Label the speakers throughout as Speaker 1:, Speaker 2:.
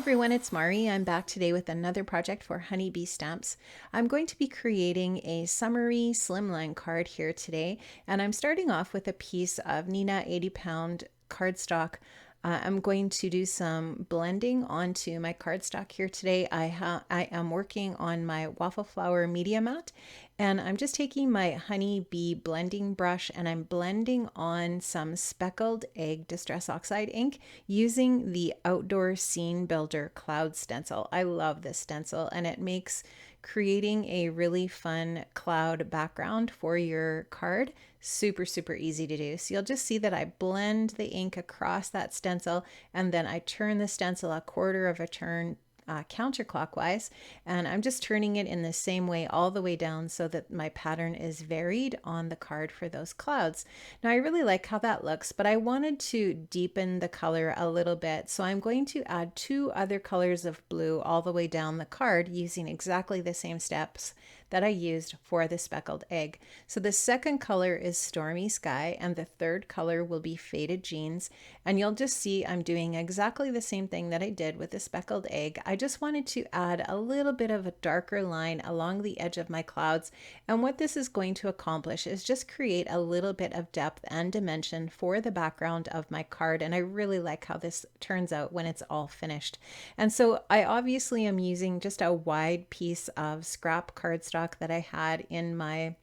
Speaker 1: everyone, it's Mari. I'm back today with another project for Honeybee Stamps. I'm going to be creating a summery slimline card here today, and I'm starting off with a piece of Neenah 80-pound cardstock. I'm going to do some blending onto my cardstock here today. I am working on my waffle flower media mat, and I'm just taking my Honeybee blending brush and I'm blending on some speckled egg distress oxide ink using the Outdoor Scene Builder cloud stencil. I love this stencil, and it makes creating a really fun cloud background for your card super easy to do. So you'll just see that I blend the ink across that stencil, and then I turn the stencil a quarter of a turn counterclockwise, and I'm just turning it in the same way all the way down so that my pattern is varied on the card for those clouds. Now I really like how that looks, but I wanted to deepen the color a little bit, so I'm going to add two other colors of blue all the way down the card using exactly the same steps that I used for the speckled egg. So the second color is Stormy Sky, and the third color will be Faded Jeans. And you'll just see I'm doing exactly the same thing that I did with the speckled egg. I just wanted to add a little bit of a darker line along the edge of my clouds. And what this is going to accomplish is just create a little bit of depth and dimension for the background of my card. And I really like how this turns out when it's all finished. And so I obviously am using just a wide piece of scrap cardstock that I had in my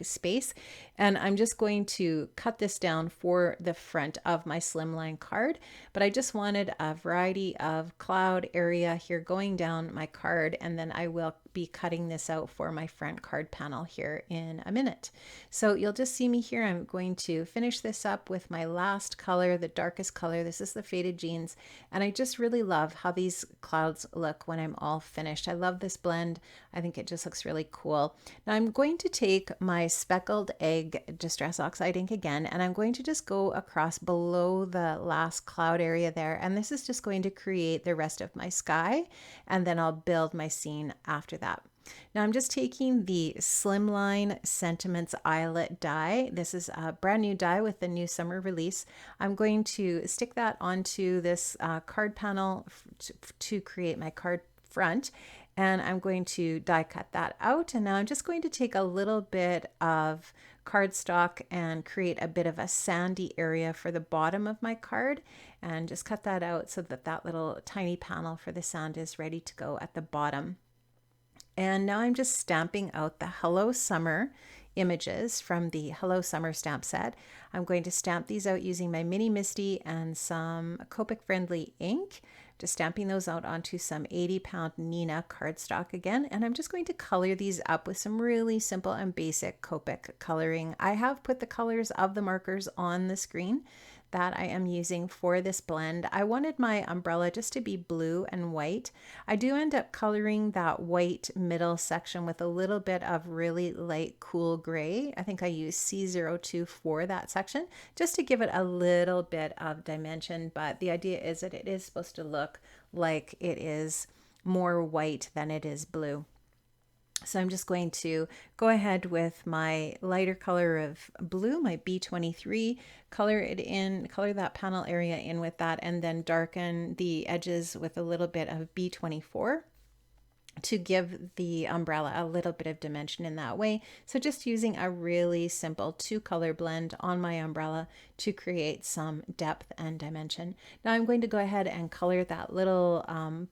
Speaker 1: space, and I'm just going to cut this down for the front of my slimline card. But I just wanted a variety of cloud area here going down my card, and then I will be cutting this out for my front card panel here in a minute. So you'll just see me here. I'm going to finish this up with my last color, the darkest color. This is the Faded Jeans, and I just really love how these clouds look when I'm all finished. I love this blend. I think it just looks really cool. Now I'm going to take my speckled egg distress oxide ink again, and I'm going to just go across below the last cloud area there, and this is just going to create the rest of my sky, and then I'll build my scene after that. Now I'm just taking the Slimline Sentiments Eyelet die. This is a brand new die with the new summer release. I'm going to stick that onto this card panel to create my card front, and I'm going to die cut that out. And now I'm just going to take a little bit of cardstock and create a bit of a sandy area for the bottom of my card, and just cut that out so that that little tiny panel for the sand is ready to go at the bottom. And now I'm just stamping out the Hello Summer images from the Hello Summer stamp set. I'm going to stamp these out using my Mini Misty and some Copic friendly ink. Just stamping those out onto some 80-pound Neenah cardstock again, and I'm just going to color these up with some really simple and basic Copic coloring. I have put the colors of the markers on the screen that I am using for this blend. I wanted my umbrella just to be blue and white. I do end up coloring that white middle section with a little bit of really light cool gray. I think I use C02 for that section just to give it a little bit of dimension, but the idea is that it is supposed to look like it is more white than it is blue. So I'm just going to go ahead with my lighter color of blue, my B23, color it in, color that panel area in with that, and then darken the edges with a little bit of B24 to give the umbrella a little bit of dimension in that way. So just using a really simple two-color blend on my umbrella to create some depth and dimension. Now I'm going to go ahead and color that little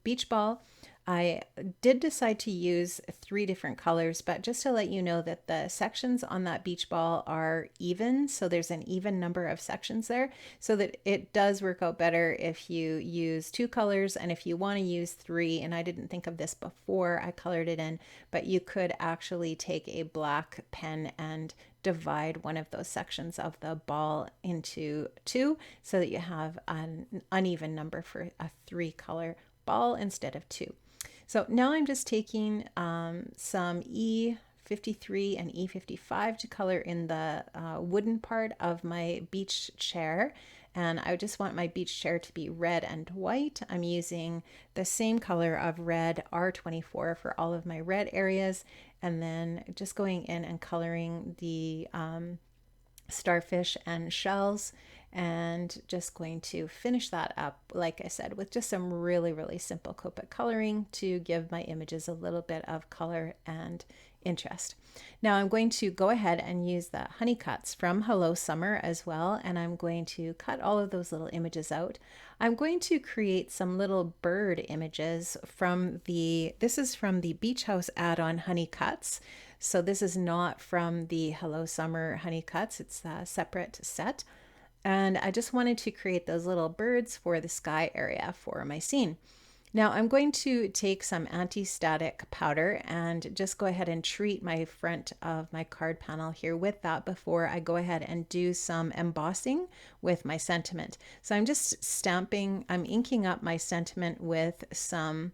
Speaker 1: beach ball. I did decide to use 3 different colors, but just to let you know that the sections on that beach ball are even, so there's an even number of sections there, so that it does work out better if you use 2 colors, and if you want to use 3, and I didn't think of this before I colored it in, but you could actually take a black pen and divide one of those sections of the ball into 2 so that you have an uneven number for a 3-color ball instead of 2. So now I'm just taking some E53 and E55 to color in the wooden part of my beach chair. And I just want my beach chair to be red and white. I'm using the same color of red, R24, for all of my red areas. And then just going in and coloring the starfish and shells and just going to finish that up, like I said, with just some really, really simple Copic coloring to give my images a little bit of color and interest. Now I'm going to go ahead and use the honey cuts from Hello Summer as well, and I'm going to cut all of those little images out. I'm going to create some little bird images from this is from the Beach House add-on honey cuts. So this is not from the Hello Summer honey cuts, it's a separate set. And I just wanted to create those little birds for the sky area for my scene. Now I'm going to take some anti-static powder and just go ahead and treat my front of my card panel here with that before I go ahead and do some embossing with my sentiment. So I'm just I'm inking up my sentiment with some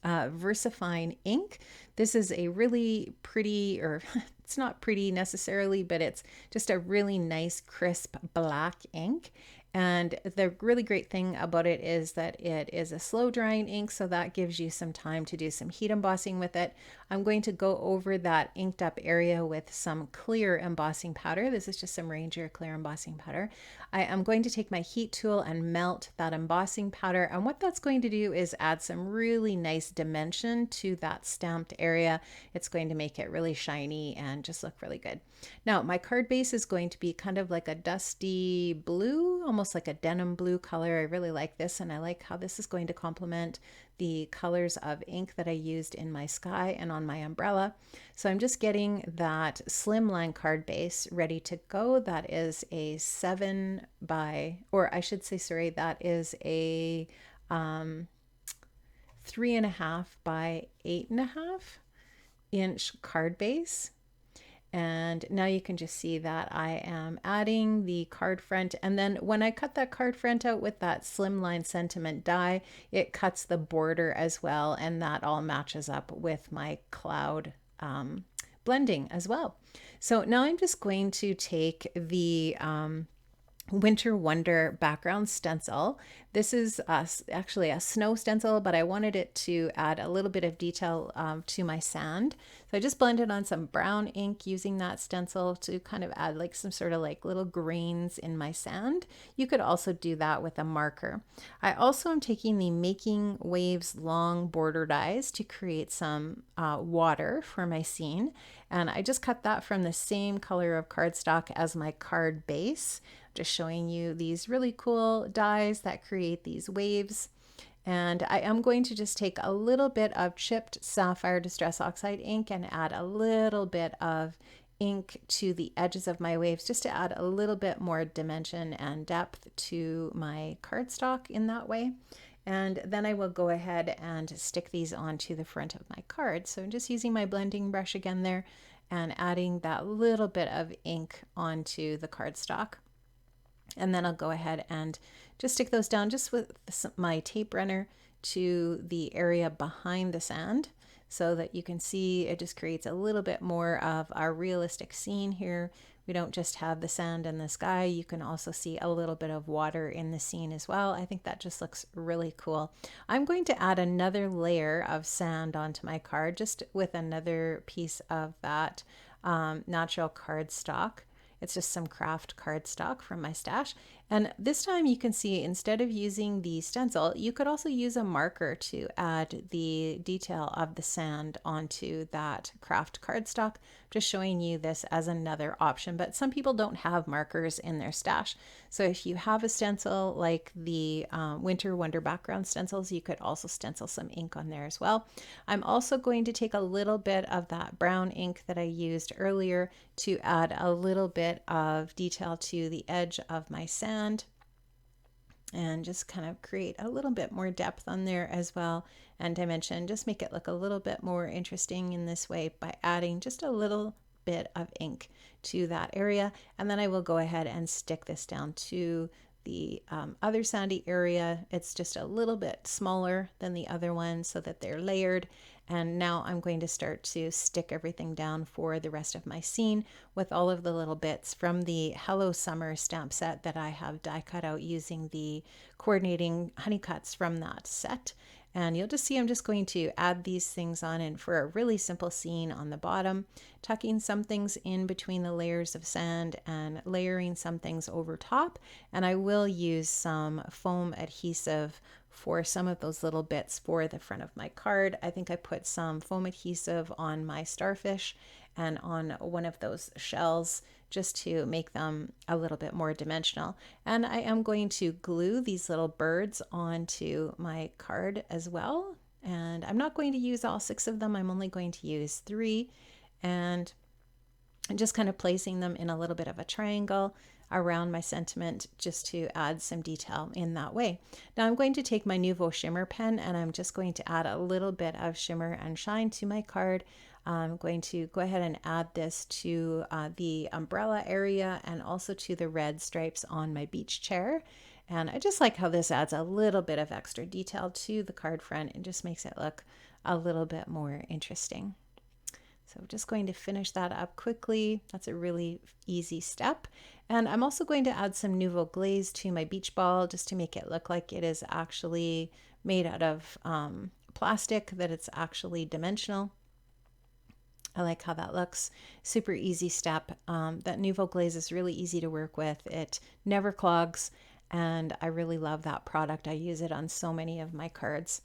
Speaker 1: VersaFine ink. This is a really pretty, or it's not pretty necessarily, but it's just a really nice crisp black ink. And the really great thing about it is that it is a slow drying ink, so that gives you some time to do some heat embossing with it. I'm going to go over that inked up area with some clear embossing powder. This is just some Ranger clear embossing powder. I am going to take my heat tool and melt that embossing powder, and what that's going to do is add some really nice dimension to that stamped area. It's going to make it really shiny and just look really good. Now my card base is going to be kind of like a dusty blue, almost like a denim blue color. I really like this, and I like how this is going to complement the colors of ink that I used in my sky and on my umbrella. So I'm just getting that Slimline card base ready to go. That is a 7 by, or I should say, sorry, that is a 3.5 by 8.5 inch card base. And now you can just see that I am adding the card front. And then when I cut that card front out with that Slimline sentiment die, it cuts the border as well. And that all matches up with my cloud blending as well. So now I'm just going to take the Winter Wonder background stencil. This is actually a snow stencil, but I wanted it to add a little bit of detail to my sand. So I just blended on some brown ink using that stencil to kind of add like some sort of like little grains in my sand. You could also do that with a marker. I also am taking the Making Waves long border dies to create some water for my scene. And I just cut that from the same color of cardstock as my card base. Just showing you these really cool dies that create these waves. And I am going to just take a little bit of chipped sapphire distress oxide ink and add a little bit of ink to the edges of my waves just to add a little bit more dimension and depth to my cardstock in that way. And then I will go ahead and stick these onto the front of my card. So I'm just using my blending brush again there and adding that little bit of ink onto the cardstock. And then I'll go ahead and just stick those down just with my tape runner to the area behind the sand so that you can see it just creates a little bit more of our realistic scene here. We don't just have the sand and the sky, you can also see a little bit of water in the scene as well. I think that just looks really cool. I'm going to add another layer of sand onto my card just with another piece of that natural cardstock. It's just some craft cardstock from my stash. And this time you can see instead of using the stencil, you could also use a marker to add the detail of the sand onto that craft cardstock. Just showing you this as another option, but some people don't have markers in their stash. So if you have a stencil like the Winter Wonder background stencils, you could also stencil some ink on there as well. I'm also going to take a little bit of that brown ink that I used earlier to add a little bit of detail to the edge of my sand and just kind of create a little bit more depth on there as well, and dimension. Just make it look a little bit more interesting in this way by adding just a little bit of ink to that area. And then I will go ahead and stick this down to the other sandy area. It's just a little bit smaller than the other one so that they're layered. And now I'm going to start to stick everything down for the rest of my scene with all of the little bits from the Hello Summer stamp set that I have die cut out using the coordinating honey cuts from that set. And you'll just see I'm just going to add these things on, and for a really simple scene on the bottom, tucking some things in between the layers of sand and layering some things over top. And I will use some foam adhesive for some of those little bits for the front of my card. I think I put some foam adhesive on my starfish and on one of those shells just to make them a little bit more dimensional. And I am going to glue these little birds onto my card as well. And I'm not going to use all 6 of them. I'm only going to use 3, and just kind of placing them in a little bit of a triangle around my sentiment just to add some detail in that way. Now I'm going to take my Nouveau Shimmer pen, and I'm just going to add a little bit of shimmer and shine to my card. I'm going to go ahead and add this to the umbrella area and also to the red stripes on my beach chair. And I just like how this adds a little bit of extra detail to the card front and just makes it look a little bit more interesting. So I'm just going to finish that up quickly. That's a really easy step. And I'm also going to add some Nouveau Glaze to my beach ball just to make it look like it is actually made out of plastic, that it's actually dimensional. I like how that looks. Super easy step. That Nouveau Glaze is really easy to work with. It never clogs, and I really love that product. I use it on so many of my cards.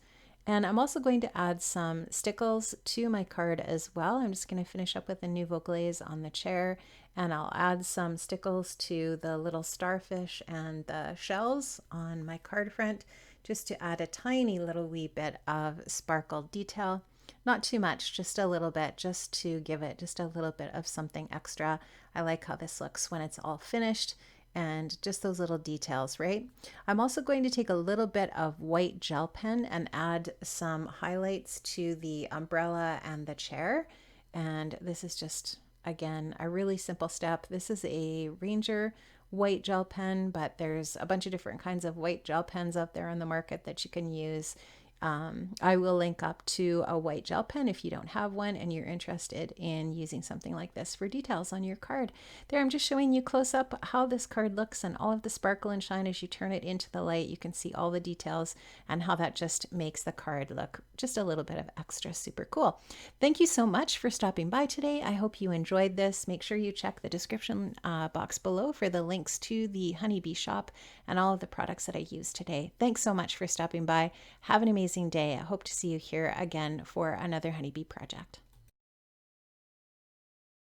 Speaker 1: And I'm also going to add some stickles to my card as well. I'm just going to finish up with the Nouveau Glaze on the chair, and I'll add some stickles to the little starfish and the shells on my card front just to add a tiny little wee bit of sparkle detail. Not too much, just a little bit, just to give it just a little bit of something extra. I like how this looks when it's all finished, and just those little details, right? I'm also going to take a little bit of white gel pen and add some highlights to the umbrella and the chair. And this is just, again, a really simple step. This is a Ranger white gel pen, but there's a bunch of different kinds of white gel pens out there on the market that you can use. I will link up to a white gel pen if you don't have one and you're interested in using something like this for details on your card. There, I'm just showing you close up how this card looks and all of the sparkle and shine as you turn it into the light. You can see all the details and how that just makes the card look just a little bit of extra super cool. Thank you so much for stopping by today. I hope you enjoyed this. Make sure you check the description box below for the links to the Honeybee shop and all of the products that I used today. Thanks so much for stopping by. Have an amazing day. I hope to see you here again for another honeybee project.